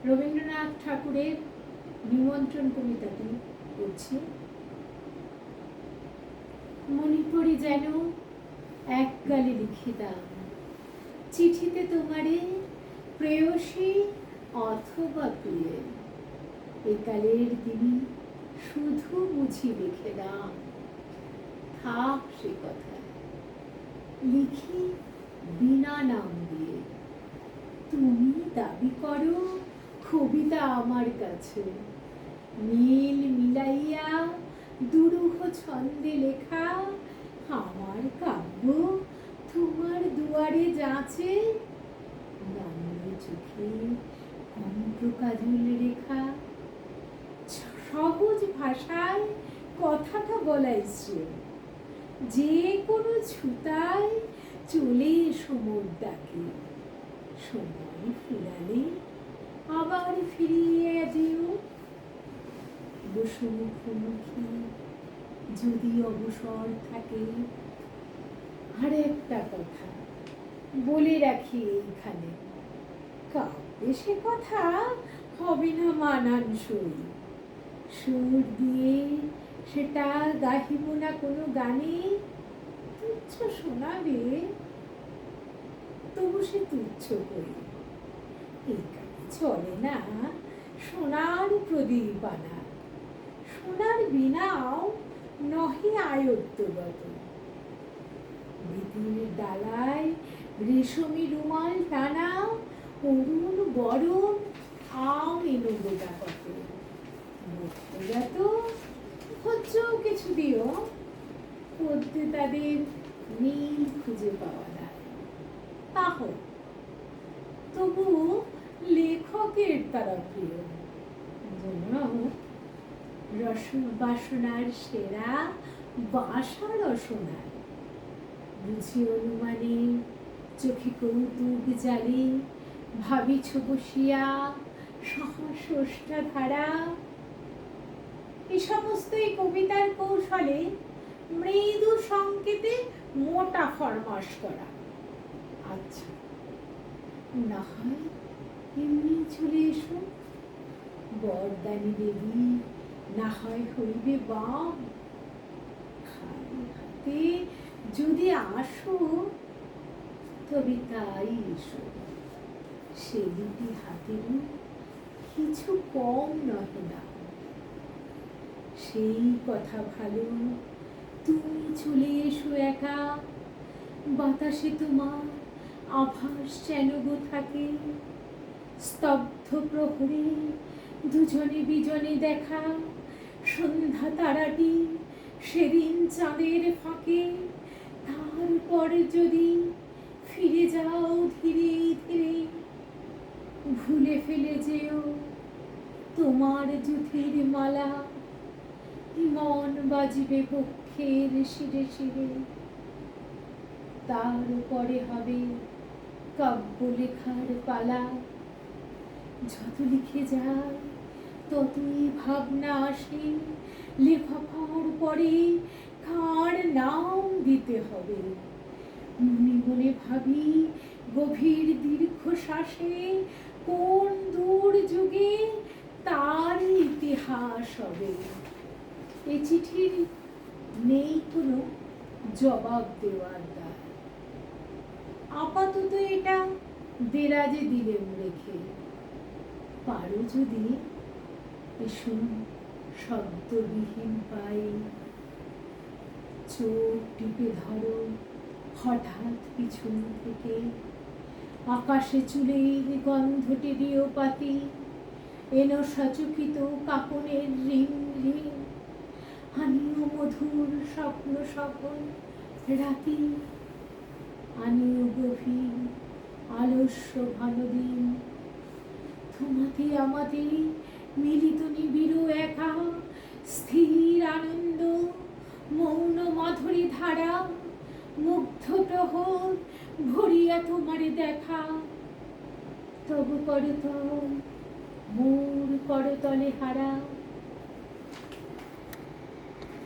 রবীন্দ্রনাথ ঠাকুরের নিমন্ত্রণ কবিতাটি পড়ছি। মণিপুরি যেন এক গালে লিখে দাও, চিঠিতে তোমারে প্রেয়সী অথবা প্রিয়ে, একালের দিনই শুধু বুঝি লিখে দাও। থাক সে কথা, লিখি বিনা নাম দিয়ে। তুমি দাবি করো কবিতা আমার কাছে, মিল মিলাইয়া দুরূহ ছন্দে লেখা আমার কাব্য তোমার দুয়ারে যাচে। রঙের চোখে কণ্ঠ কাজল রেখা, সহজ ভাষায় কথাটা বলাইছে, যে কোনো ছুতায় চলে এসো মোর ডাকে। সময় ফুরালে আবার ফিরিয়ে যেও, বসু মুখোমুখি যদি অবসর থাকে। আর একটা কথা বলে রাখি এইখানে, কাব্যে সে কথা হবে না মানানসই। সুর দিয়ে সেটা গাহিব না কোনো গানে, তুচ্ছ শোনাবে তবু সে তুচ্ছ করি। এই কানে চলে না সোনার প্রদীপ আনা, সোনার বিনাও নহে আয়ত্তগত। বেতের ডালায় রেশমি রুমাল টানা, অরুণ বরণ আম এনো গোটা কত। বক্তব্য হচ্ছ কিছু দিও, পদ্মে তাদের মিল খুঁজে পাওয়া যায়। তাহ তবু লেখকের তারা প্রিয়, যেন বাসনার সেরা বাসা রসনার। বুঝি অনুমানে চোখে কৌতুক জালি, ভাবিছ বসিয়া সহস্রষ্টা ধারা। এই সমস্ত এই কবিতার কৌশলে মৃদু সংকেতে মোটা ফরমাস করা। আচ্ছা, না হয় এমনি চলে এসো, বরদানি দেবী না হয় হইবে বাম। খালি হাতে যদি আসো তবে তাই এসো, সে দুটি হাতের কিছু কম নহে না। সেই কথা ভালো, তুমি চলে এসো একা, বাতাসে তোমার আভাস যেন গো থাকে। স্তব্ধ প্রহরে দুজনে বিজনে দেখা, সন্ধ্যা তারাটি সেদিন চাঁদের ফাঁকে। তারপর যদি ফিরে যাও ধীরে ধীরে, ভুলে ফেলে যেও তোমার যুথের মালা। মন বাজিবে পক্ষের শিরে শিরে, তারপরে হবে কাব্য লেখার পালা। যত লিখে যায় ততই ভাবনা আসে, লেখার পরে কার নাম দিতে হবে। মনে মনে ভাবি গভীর দীর্ঘশ্বাসে, কোন দূর যুগে তার ইতিহাস হবে। এ চিঠির নেই কোনো জবাব দেওয়ার দায়, আপাতত এটা দেরাজে দিলেম রেখে। পারো যদি এসো শব্দবিহীন পাই, চোখ টিপে ধরো হঠাৎ পিছন থেকে। আকাশে চুলের গন্ধটি দিও পাতি, এনো সচকিত কাপনের রিং রিং। আনিও মধুর স্বপ্ন সফল রাতি, আনিও গভীর আলস্য ভালো দিন। তোমাতে আমাতে মিলিত নিবিড় একা, স্থির আনন্দ মৌন মাধুরী ধারা। মুগ্ধ প্রহর ভরিয়া তোমারে দেখা, তবু করতল মোর করতলে হারা।